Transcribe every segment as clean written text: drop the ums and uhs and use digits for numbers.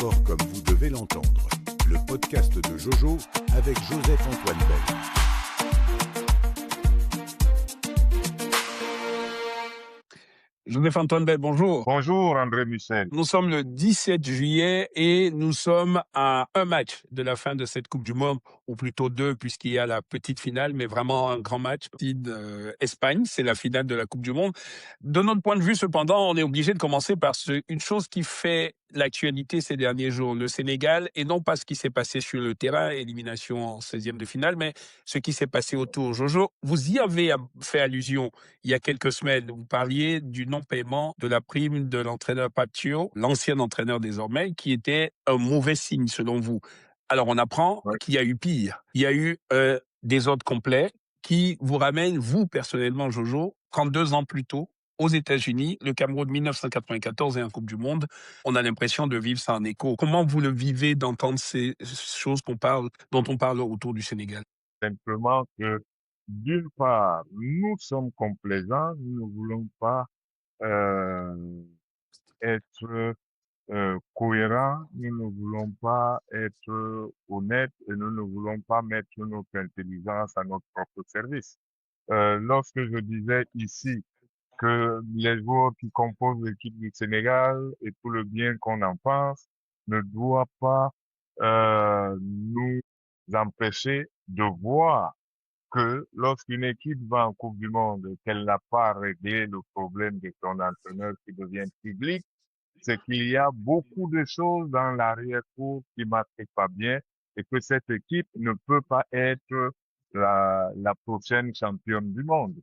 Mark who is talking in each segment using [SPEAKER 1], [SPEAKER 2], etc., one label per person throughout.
[SPEAKER 1] sport comme vous devez l'entendre. Le podcast de Jojo avec Joseph-Antoine Bell.
[SPEAKER 2] Joseph-Antoine Bell, bonjour.
[SPEAKER 3] Bonjour André Musel.
[SPEAKER 2] Nous sommes le 17 juillet et nous sommes à un match de la fin de cette Coupe du Monde, ou plutôt deux puisqu'il y a la petite finale, mais vraiment un grand match. Espagne, c'est la finale de la Coupe du Monde. De notre point de vue, cependant, on est obligé de commencer par une chose qui fait l'actualité ces derniers jours, le Sénégal, et non pas ce qui s'est passé sur le terrain, élimination en 16e de finale, mais ce qui s'est passé autour. Jojo, vous y avez fait allusion il y a quelques semaines. Vous parliez du non-paiement de la prime de l'entraîneur Pacho, l'ancien entraîneur désormais, qui était un mauvais signe selon vous. Alors on apprend qu'il y a eu pire. Il y a eu des ordres complets qui vous ramènent, vous personnellement, Jojo, 32 ans plus tôt, aux États-Unis, le Cameroun 1994 et un Coupe du Monde. On a l'impression de vivre ça en écho. Comment vous le vivez d'entendre ces choses dont on parle autour du Sénégal?
[SPEAKER 3] Simplement que, d'une part, nous sommes complaisants, nous ne voulons pas être cohérents, nous ne voulons pas être honnêtes et nous ne voulons pas mettre notre intelligence à notre propre service. Lorsque je disais ici que les joueurs qui composent l'équipe du Sénégal et tout le bien qu'on en pense ne doit pas nous empêcher de voir que lorsqu'une équipe va en Coupe du Monde et qu'elle n'a pas réglé le problème de son entraîneur qui devient public, c'est qu'il y a beaucoup de choses dans l'arrière-cour qui ne marchent pas bien et que cette équipe ne peut pas être la prochaine championne du monde.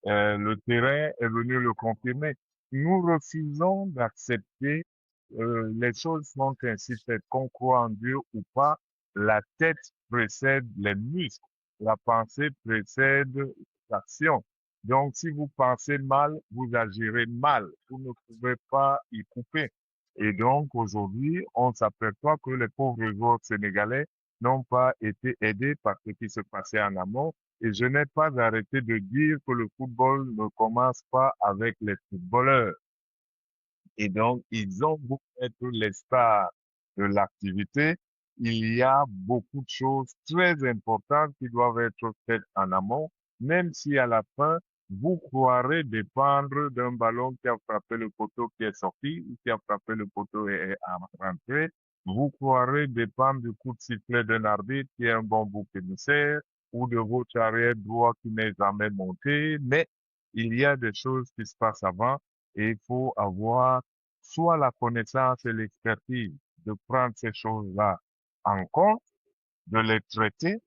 [SPEAKER 3] Le terrain est venu le confirmer. Nous refusons d'accepter les choses sont ainsi faites, qu'on croit en Dieu ou pas, la tête précède les muscles, la pensée précède l'action. Donc, si vous pensez mal, vous agirez mal. Vous ne pouvez pas y couper. Et donc, aujourd'hui, on s'aperçoit que les pauvres joueurs sénégalais n'ont pas été aidés par ce qui se passait en amont. Et je n'ai pas arrêté de dire que le football ne commence pas avec les footballeurs. Et donc, ils ont beau être les stars de l'activité, il y a beaucoup de choses très importantes qui doivent être faites en amont, même si à la fin, vous croirez dépendre d'un ballon qui a frappé le poteau qui est sorti, ou qui a frappé le poteau et est rentré. Vous croirez dépendre du coup de sifflet d'un arbitre qui est un bon bouc émissaire, ou de votre arrière droit qui n'est jamais monté, mais il y a des choses qui se passent avant et il faut avoir soit la connaissance et l'expertise de prendre ces choses-là en compte, de les traiter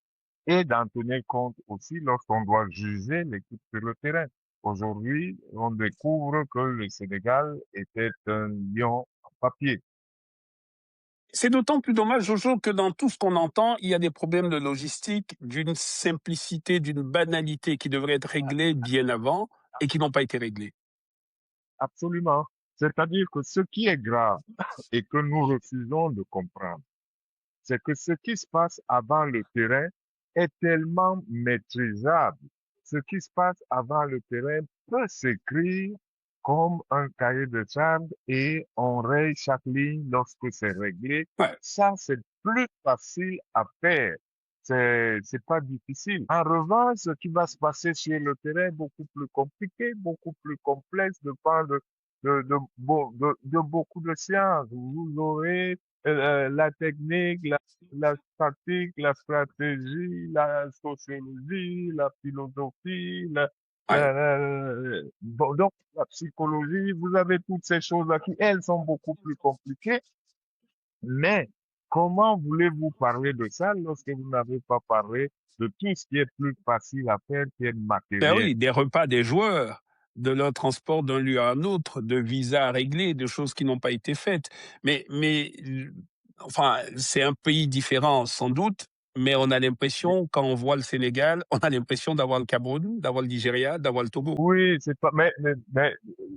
[SPEAKER 3] et d'en tenir compte aussi lorsqu'on doit juger l'équipe sur le terrain. Aujourd'hui, on découvre que le Sénégal était un lion en papier.
[SPEAKER 2] C'est d'autant plus dommage, Jojo, que dans tout ce qu'on entend, il y a des problèmes de logistique, d'une simplicité, d'une banalité qui devraient être réglés bien avant et qui n'ont pas été réglés.
[SPEAKER 3] Absolument. C'est-à-dire que ce qui est grave et que nous refusons de comprendre, c'est que ce qui se passe avant le terrain est tellement maîtrisable. Ce qui se passe avant le terrain peut s'écrire comme un cahier de charge et on raye chaque ligne lorsque c'est réglé.
[SPEAKER 2] Ouais.
[SPEAKER 3] Ça, c'est plus facile à faire. C'est pas difficile. En revanche, ce qui va se passer sur le terrain est beaucoup plus compliqué, beaucoup plus complexe, dépend de beaucoup de sciences. Vous aurez la technique, la tactique, la stratégie, la sociologie, la philosophie, donc la psychologie, vous avez toutes ces choses-là qui, elles, sont beaucoup plus compliquées. Mais comment voulez-vous parler de ça lorsque vous n'avez pas parlé de tout ce qui est plus facile à faire, qui est matériel?
[SPEAKER 2] Ben oui, des repas des joueurs, de leur transport d'un lieu à un autre, de visas à régler, de choses qui n'ont pas été faites. Enfin, c'est un pays différent sans doute, mais on a l'impression, quand on voit le Sénégal, on a l'impression d'avoir le Cameroun, d'avoir le Nigeria, d'avoir le Togo.
[SPEAKER 3] Oui, c'est pas, mais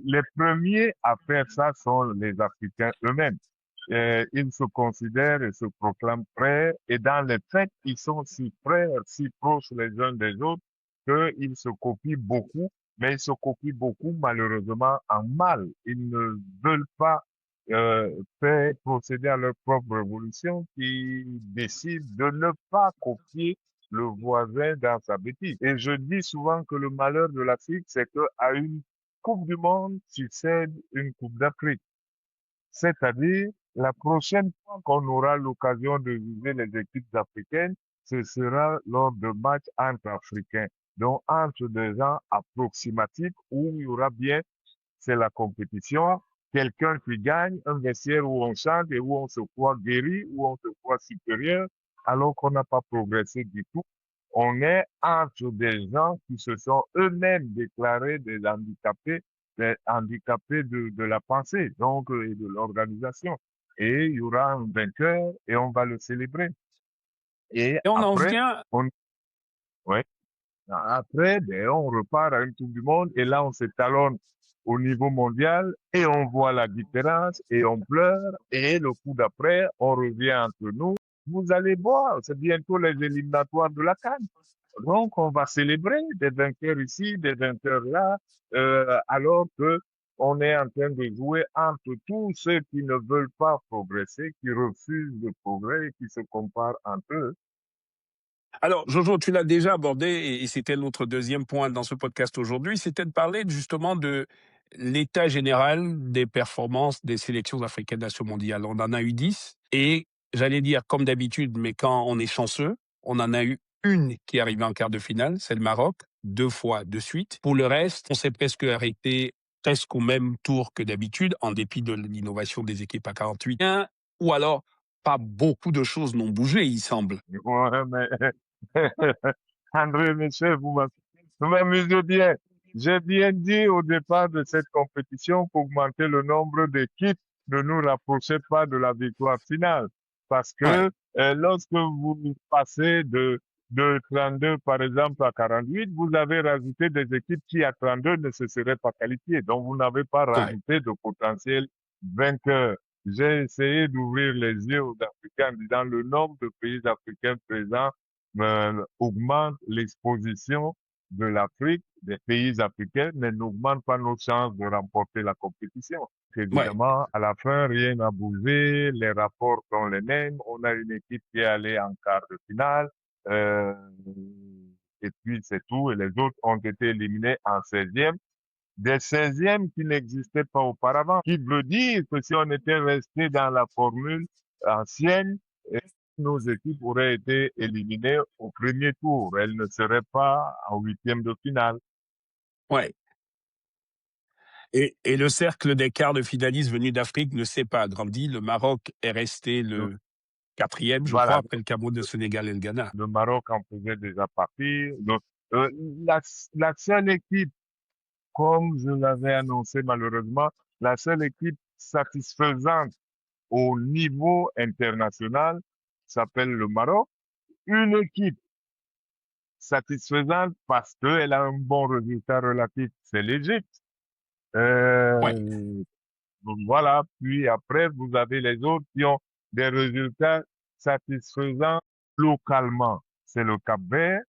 [SPEAKER 3] les premiers à faire ça sont les Africains eux-mêmes. Ils se considèrent et se proclament frères, et dans les faits, ils sont si frères, si proches les uns des autres, qu'ils se copient beaucoup, mais ils se copient beaucoup malheureusement en mal. Ils ne veulent pas fait procéder à leur propre révolution, qui décident de ne pas copier le voisin dans sa bêtise. Et je dis souvent que le malheur de l'Afrique, c'est qu'à une Coupe du Monde succède une Coupe d'Afrique. C'est-à-dire, la prochaine fois qu'on aura l'occasion de viser les équipes africaines, ce sera lors de matchs entre Africains, donc entre des gens approximatifs où il y aura bien, c'est la compétition, quelqu'un qui gagne, un vestiaire où on chante et où on se croit guéri, où on se croit supérieur, alors qu'on n'a pas progressé du tout. On est entre des gens qui se sont eux-mêmes déclarés des handicapés de la pensée, donc, et de l'organisation. Et il y aura un vainqueur et on va le célébrer. Et
[SPEAKER 2] Et on en
[SPEAKER 3] après,
[SPEAKER 2] vient,
[SPEAKER 3] ouais, après, ben, on repart à une Coupe du Monde et là, on s'étalonne au niveau mondial et on voit la différence et on pleure et le coup d'après, on revient entre nous. Vous allez voir, c'est bientôt les éliminatoires de la CAN. Donc, on va célébrer des vainqueurs ici, des vainqueurs là, alors que on est en train de jouer entre tous ceux qui ne veulent pas progresser, qui refusent le progrès et qui se comparent entre eux.
[SPEAKER 2] alors Jojo, tu l'as déjà abordé et c'était notre deuxième point dans ce podcast aujourd'hui, c'était de parler justement de l'état général des performances des sélections africaines à ce mondial. On en a eu 10 et j'allais dire comme d'habitude, mais quand on est chanceux, on en a eu une qui est arrivée en quart de finale, c'est le Maroc, 2 fois de suite. Pour le reste, on s'est presque arrêté presque au même tour que d'habitude, en dépit de l'innovation des équipes à 48. Ou alors, pas beaucoup de choses n'ont bougé, il semble.
[SPEAKER 3] Ouais, mais André Michel, vous m'amusez bien. J'ai bien dit au départ de cette compétition qu'augmenter le nombre d'équipes ne nous rapprochait pas de la victoire finale. Parce
[SPEAKER 2] Ouais,
[SPEAKER 3] que lorsque vous passez de 32, par exemple, à 48, vous avez rajouté des équipes qui, à 32, ne se seraient pas qualifiées. Donc, vous n'avez pas
[SPEAKER 2] ouais.
[SPEAKER 3] rajouté de potentiel vainqueur. J'ai essayé d'ouvrir les yeux aux Africains en disant le nombre de pays africains présents augmente l'exposition de l'Afrique, des pays africains, mais n'augmente pas nos chances de remporter la compétition.
[SPEAKER 2] Ouais.
[SPEAKER 3] Évidemment, à la fin, rien n'a bougé, les rapports sont les mêmes. On a une équipe qui est allée en quart de finale, euh, et puis c'est tout. Et les autres ont été éliminés en 16e, des 16e qui n'existaient pas auparavant, qui veut dire que si on était resté dans la formule ancienne, nos équipes auraient été éliminées au premier tour. Elles ne seraient pas en huitième de finale.
[SPEAKER 2] Ouais. Et le cercle des quarts de finalistes venus d'Afrique ne s'est pas agrandi. Le Maroc est resté
[SPEAKER 3] Donc,
[SPEAKER 2] le quatrième, je crois,
[SPEAKER 3] voilà,
[SPEAKER 2] après le Cameroun, le Sénégal et le Ghana.
[SPEAKER 3] le Maroc en faisait déjà partie. Donc, euh, la, la seule équipe, comme je l'avais annoncé malheureusement, la seule équipe satisfaisante au niveau international s'appelle le Maroc. Une équipe satisfaisante parce qu'elle a un bon résultat relatif, c'est l'Égypte.
[SPEAKER 2] Ouais,
[SPEAKER 3] Euh, donc voilà, puis après, vous avez les autres qui ont des résultats satisfaisants localement. C'est le Cap-Vert,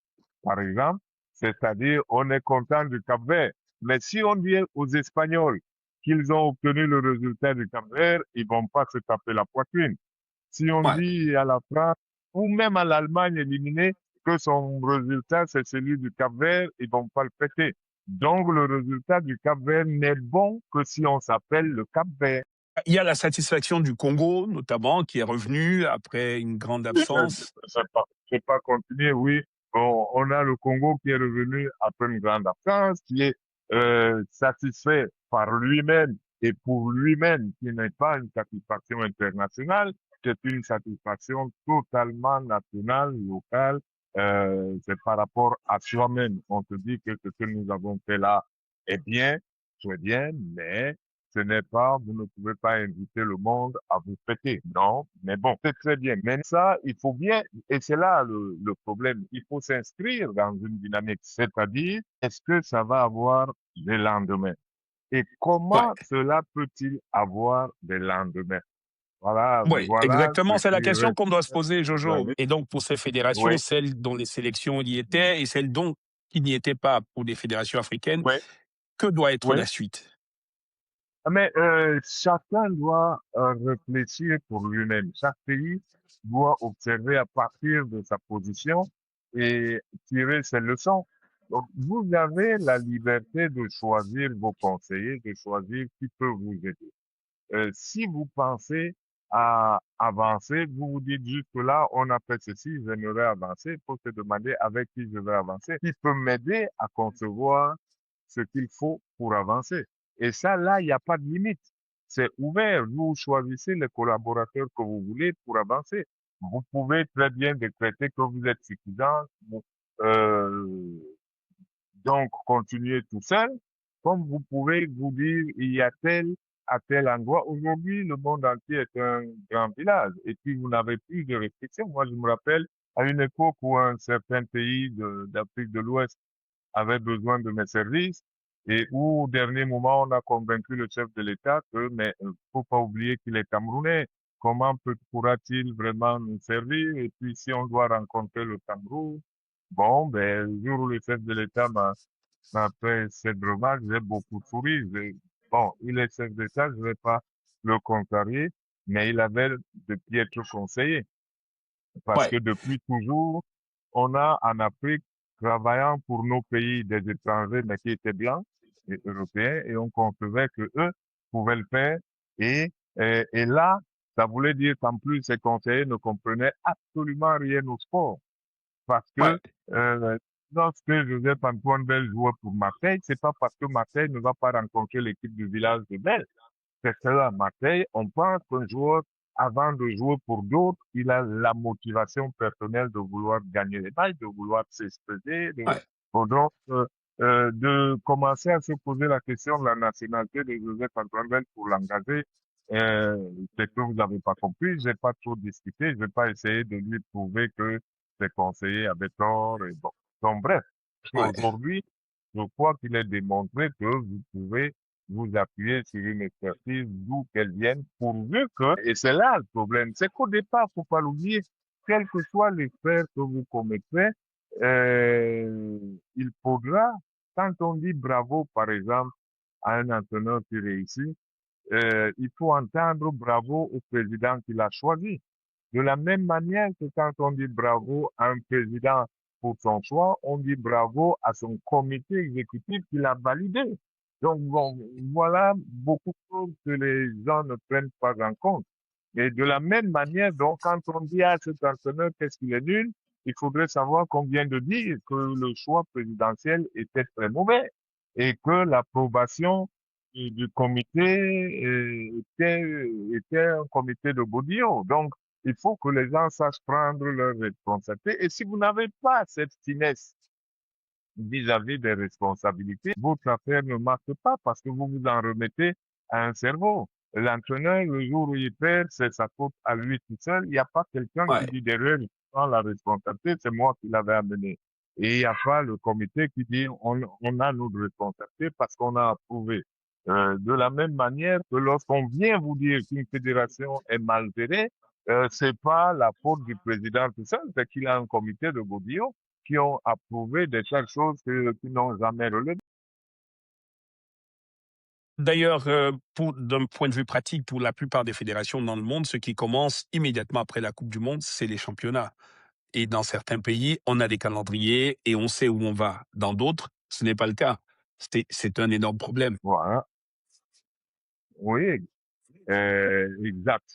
[SPEAKER 3] par exemple, c'est-à-dire on est content du Cap-Vert. Mais si on dit aux Espagnols qu'ils ont obtenu le résultat du Cap-Vert, ils vont pas se taper la poitrine. Si on
[SPEAKER 2] ouais.
[SPEAKER 3] dit à la France ou même à l'Allemagne éliminée que son résultat c'est celui du Cap-Vert, ils vont pas le péter. Donc le résultat du Cap-Vert n'est bon que si on s'appelle le Cap-Vert.
[SPEAKER 2] Il y a la satisfaction du Congo, notamment, qui est revenu après une grande absence.
[SPEAKER 3] Je vais pas continuer, oui. Bon, on a le Congo qui est revenu après une grande absence, qui est satisfait par lui-même et pour lui-même, qui n'est pas une satisfaction internationale, c'est une satisfaction totalement nationale, locale. C'est par rapport à soi-même. On se dit que ce que nous avons fait là est bien, c'est bien, mais ce n'est pas, vous ne pouvez pas inviter le monde à vous fêter. Non, mais bon, c'est très bien. Mais ça, il faut bien, et c'est là le problème, il faut s'inscrire dans une dynamique, c'est-à-dire, est-ce que ça va avoir des lendemains? Et
[SPEAKER 2] Ouais,
[SPEAKER 3] comment cela peut-il avoir des lendemains? Voilà,
[SPEAKER 2] ouais,
[SPEAKER 3] voilà ce
[SPEAKER 2] exactement. C'est la
[SPEAKER 3] qui
[SPEAKER 2] question
[SPEAKER 3] reste.
[SPEAKER 2] qu'on doit se poser, Jojo. Et donc, pour ces fédérations,
[SPEAKER 3] Oui,
[SPEAKER 2] celles dont les sélections y étaient et celles dont qui n'y étaient pas pour des fédérations africaines,
[SPEAKER 3] oui,
[SPEAKER 2] que doit être
[SPEAKER 3] oui.
[SPEAKER 2] la suite?
[SPEAKER 3] Mais chacun doit réfléchir pour lui-même. Chaque pays doit observer à partir de sa position et tirer ses leçons. Donc, vous avez la liberté de choisir vos conseillers, de choisir qui peut vous aider. Si vous pensez à avancer, vous vous dites juste là, on a fait ceci, j'aimerais avancer. Il faut se demander avec qui je vais avancer. Qui peut m'aider à concevoir ce qu'il faut pour avancer. Et ça, là, il n'y a pas de limite. C'est ouvert. Vous choisissez les collaborateurs que vous voulez pour avancer. Vous pouvez très bien décréter que vous êtes suffisant. Euh, donc, continuez tout seul, comme vous pouvez vous dire, il y a tel à tel endroit. Aujourd'hui, le monde entier est un grand village. Et puis, vous n'avez plus de restrictions. Moi, je me rappelle à une époque où un certain pays d'Afrique de l'Ouest avait besoin de mes services et où, au dernier moment, on a convaincu le chef de l'État que, mais faut pas oublier qu'il est Camerounais. Comment pourra-t-il vraiment nous servir? Et puis, si on doit rencontrer le Cameroun, bon, ben, le jour où le chef de l'État m'a fait cette remarque, j'ai beaucoup souri. Bon, il est chef d'État, je vais pas le contrarier, mais il avait de piètres conseillers. Parce
[SPEAKER 2] Ouais,
[SPEAKER 3] que depuis toujours, on a en Afrique, travaillant pour nos pays, des étrangers, mais qui étaient blancs et européens, et on concevait que eux pouvaient le faire. Et, et là, ça voulait dire qu'en plus, ces conseillers ne comprenaient absolument rien au sport. Parce
[SPEAKER 2] ouais,
[SPEAKER 3] que lorsque Joseph-Antoine Bell jouait pour Marseille, c'est pas parce que Marseille ne va pas rencontrer l'équipe du village de Bell. C'est cela, Marseille, on pense qu'un joueur, avant de jouer pour d'autres, il a la motivation personnelle de vouloir gagner les matchs, de vouloir s'exprimer,
[SPEAKER 2] ouais.
[SPEAKER 3] donc, de commencer à se poser la question de la nationalité de Joseph-Antoine Bell pour l'engager. C'est que vous n'avez pas compris, j'ai pas trop discuté, je vais pas essayer de lui prouver que ses conseillers avaient tort et bon. Donc, bref,
[SPEAKER 2] Ouais.
[SPEAKER 3] aujourd'hui, je crois qu'il est démontré que vous pouvez vous appuyer sur une expertise d'où qu'elle vienne, pourvu que, et c'est là le problème, c'est qu'au départ, faut pas l'oublier, quel que soit l'erreur que vous commettrez, il faudra, quand on dit bravo, par exemple, à un entraîneur qui réussit, il faut entendre bravo au président qui l'a choisi. De la même manière que quand on dit bravo à un président pour son choix, on dit bravo à son comité exécutif qui l'a validé. Donc, bon, voilà beaucoup de choses que les gens ne prennent pas en compte. Et de la même manière, donc, quand on dit à cet entraîneur qu'est-ce qu'il est nul, il faudrait savoir qu'on vient de dire que le choix présidentiel était très mauvais et que l'approbation du comité était un comité de godillot. Donc, il faut que les gens sachent prendre leurs responsabilités. Et si vous n'avez pas cette finesse vis-à-vis des responsabilités, votre affaire ne marche pas parce que vous vous en remettez à un cerveau. L'entraîneur, le jour où il perd, c'est sa faute à lui tout seul. Il n'y a pas quelqu'un qui
[SPEAKER 2] Ouais.
[SPEAKER 3] dit derrière, je prends la responsabilité, c'est moi qui l'avais amené. Et il n'y a pas le comité qui dit, on a notre responsabilité parce qu'on a approuvé. De la même manière que lorsqu'on vient vous dire qu'une fédération est mal gérée, c'est pas la faute du président tout seul, c'est qu'il a un comité de godillons qui ont approuvé des tas de choses qui n'ont jamais relevé.
[SPEAKER 2] D'ailleurs, d'un point de vue pratique, pour la plupart des fédérations dans le monde, ce qui commence immédiatement après la Coupe du Monde, c'est les championnats. Et dans certains pays, on a des calendriers et on sait où on va. Dans d'autres, ce n'est pas le cas. C'est un énorme problème.
[SPEAKER 3] Voilà. Oui,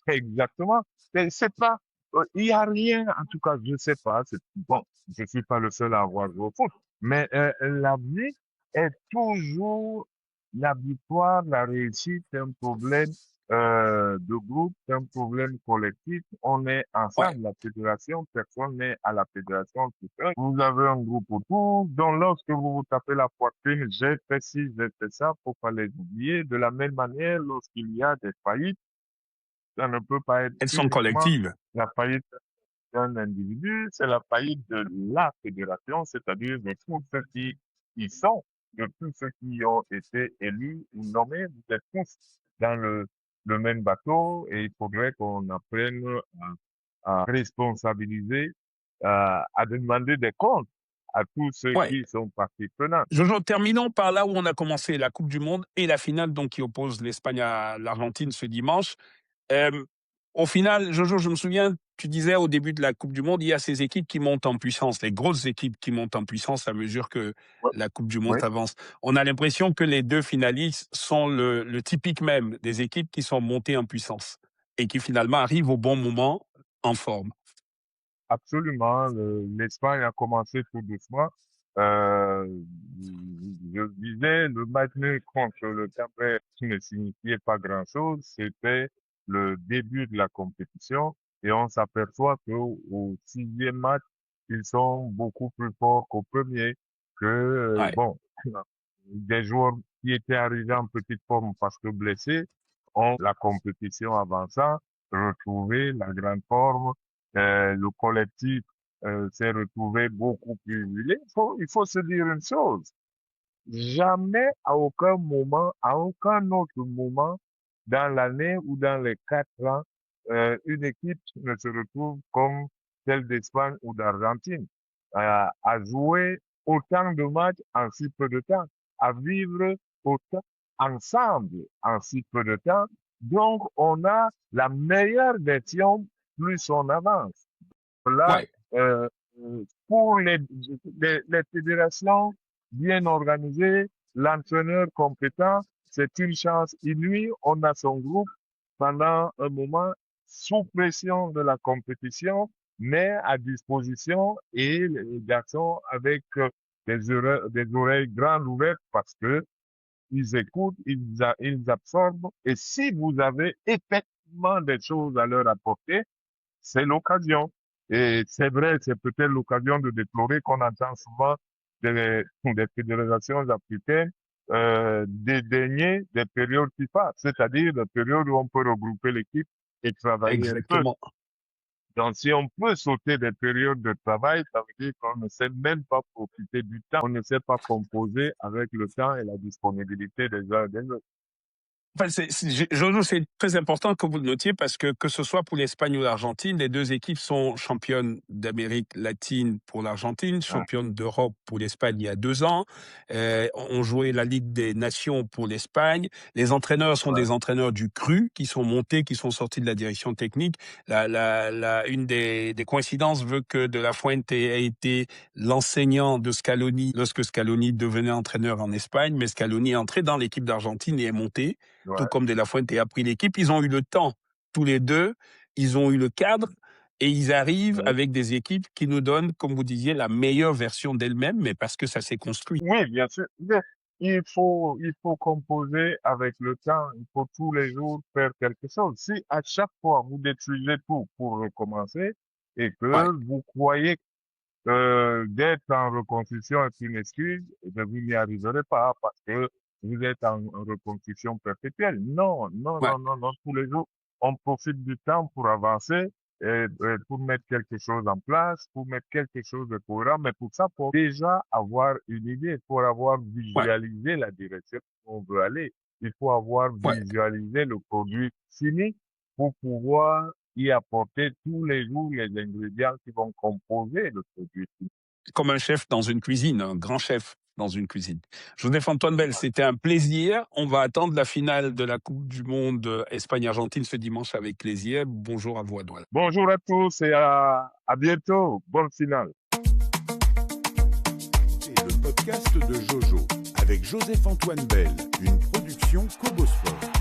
[SPEAKER 3] exactement. C'est pas, il y a rien, en tout cas, je sais pas, bon, je suis pas le seul à avoir joué au foot, mais la vie est toujours la victoire, la réussite, c'est un problème de groupe, c'est un problème collectif. On est
[SPEAKER 2] Ouais.
[SPEAKER 3] ensemble, la fédération, personne n'est à la fédération tout seul. Vous avez un groupe autour, donc lorsque vous vous tapez la poitrine, j'ai fait ci, j'ai fait ça, faut pas les oublier. De la même manière, lorsqu'il y a des faillites, ça ne peut pas être
[SPEAKER 2] Elles sont
[SPEAKER 3] uniquement
[SPEAKER 2] collectives.
[SPEAKER 3] la faillite d'un individu, c'est la faillite de la fédération, c'est-à-dire de tous ceux qui y sont, de tous ceux qui ont été élus ou nommés, vous êtes tous dans le même bateau et il faudrait qu'on apprenne à responsabiliser, à demander des comptes à tous ceux
[SPEAKER 2] Ouais.
[SPEAKER 3] qui sont partie prenante.
[SPEAKER 2] Jojo, terminons par là où on a commencé, la Coupe du Monde et la finale donc qui oppose l'Espagne à l'Argentine ce dimanche. Au final, Jojo, je me souviens, tu disais au début de la Coupe du Monde, il y a ces équipes qui montent en puissance, les grosses équipes qui montent en puissance à mesure que
[SPEAKER 3] Oui,
[SPEAKER 2] la Coupe du Monde
[SPEAKER 3] oui,
[SPEAKER 2] avance. On a l'impression que les deux finalistes sont le typique même des équipes qui sont montées en puissance et qui finalement arrivent au bon moment en forme.
[SPEAKER 3] absolument. L'Espagne a commencé tout doucement. Euh, je disais, le match nul contre le Cap-Vert ne signifiait pas grand-chose. C'était le début de la compétition et on s'aperçoit qu'au 6e match, ils sont beaucoup plus forts qu'au premier, que,
[SPEAKER 2] Ouais,
[SPEAKER 3] bon, des joueurs qui étaient arrivés en petite forme parce que blessés ont, la compétition avançant, retrouvé la grande forme. Le collectif s'est retrouvé beaucoup plus huilé. Il faut se dire une chose. Jamais, à aucun moment, à aucun autre moment dans l'année ou dans les 4 ans, une équipe ne se retrouve comme celle d'Espagne ou d'Argentine, à jouer autant de matchs en si peu de temps, à vivre autant ensemble en si peu de temps. Donc, on a la meilleure version plus on avance. Là,
[SPEAKER 2] ouais,
[SPEAKER 3] euh, pour les fédérations bien organisées, l'entraîneur compétent, c'est une chance inouïe. On a son groupe pendant un moment sous pression de la compétition, mais à disposition et les garçons avec des oreilles grandes ouvertes parce que ils écoutent, ils absorbent. Et si vous avez effectivement des choses à leur apporter, c'est l'occasion. Et c'est vrai, c'est peut-être l'occasion de déplorer qu'on entend souvent des fédérations africaines dédaigner des périodes FIFA, c'est-à-dire des périodes où on peut regrouper l'équipe et travailler un peu.
[SPEAKER 2] exactement.
[SPEAKER 3] Donc, si on peut sauter des périodes de travail, ça veut dire qu'on ne sait même pas profiter du temps, on ne sait pas composer avec le temps et la disponibilité des uns et des autres.
[SPEAKER 2] Enfin, Jojo, c'est très important que vous le notiez parce que ce soit pour l'Espagne ou l'Argentine, les deux équipes sont championnes d'Amérique latine pour l'Argentine,
[SPEAKER 3] Ah,
[SPEAKER 2] championnes d'Europe pour l'Espagne il y a 2 ans, ont joué la Ligue des Nations pour l'Espagne. Les entraîneurs sont
[SPEAKER 3] ouais,
[SPEAKER 2] des entraîneurs du cru qui sont montés, qui sont sortis de la direction technique. Une des coïncidences veut que De La Fuente ait été l'enseignant de Scaloni lorsque Scaloni devenait entraîneur en Espagne, mais Scaloni est entré dans l'équipe d'Argentine et est monté tout
[SPEAKER 3] ouais.
[SPEAKER 2] comme De La Fuente a pris l'équipe. Ils ont eu le temps, tous les deux, ils ont eu le cadre et ils arrivent
[SPEAKER 3] Mhm.
[SPEAKER 2] avec des équipes qui nous donnent, comme vous disiez, la meilleure version d'elles-mêmes, mais parce que ça s'est construit.
[SPEAKER 3] Oui, bien sûr. Mais il faut composer avec le temps. Il faut tous les jours faire quelque chose. Si à chaque fois vous détruisez tout pour recommencer et
[SPEAKER 2] Ouais,
[SPEAKER 3] que vous croyez d'être en reconstruction est une excuse, eh bien, vous n'y arriverez pas parce que vous êtes en reconstruction perpétuelle. Non, non,
[SPEAKER 2] ouais,
[SPEAKER 3] non, non, non. Tous les jours, on profite du temps pour avancer et pour mettre quelque chose en place, pour mettre quelque chose de cohérent. Mais pour ça, faut déjà avoir une idée, pour avoir
[SPEAKER 2] ouais,
[SPEAKER 3] visualisé la direction où on veut aller. Il faut avoir
[SPEAKER 2] ouais.
[SPEAKER 3] visualisé le produit fini pour pouvoir y apporter tous les jours les ingrédients qui vont composer le produit.
[SPEAKER 2] Comme un chef dans une cuisine, un grand chef dans une cuisine. Joseph-Antoine Bell, c'était un plaisir. On va attendre la finale de la Coupe du Monde Espagne-Argentine ce dimanche avec plaisir. Bonjour à vous à Douala.
[SPEAKER 3] Bonjour à tous et à bientôt. Bonne finale.
[SPEAKER 1] C'est le podcast de Jojo avec Joseph-Antoine Bell, une production Kobo Sport.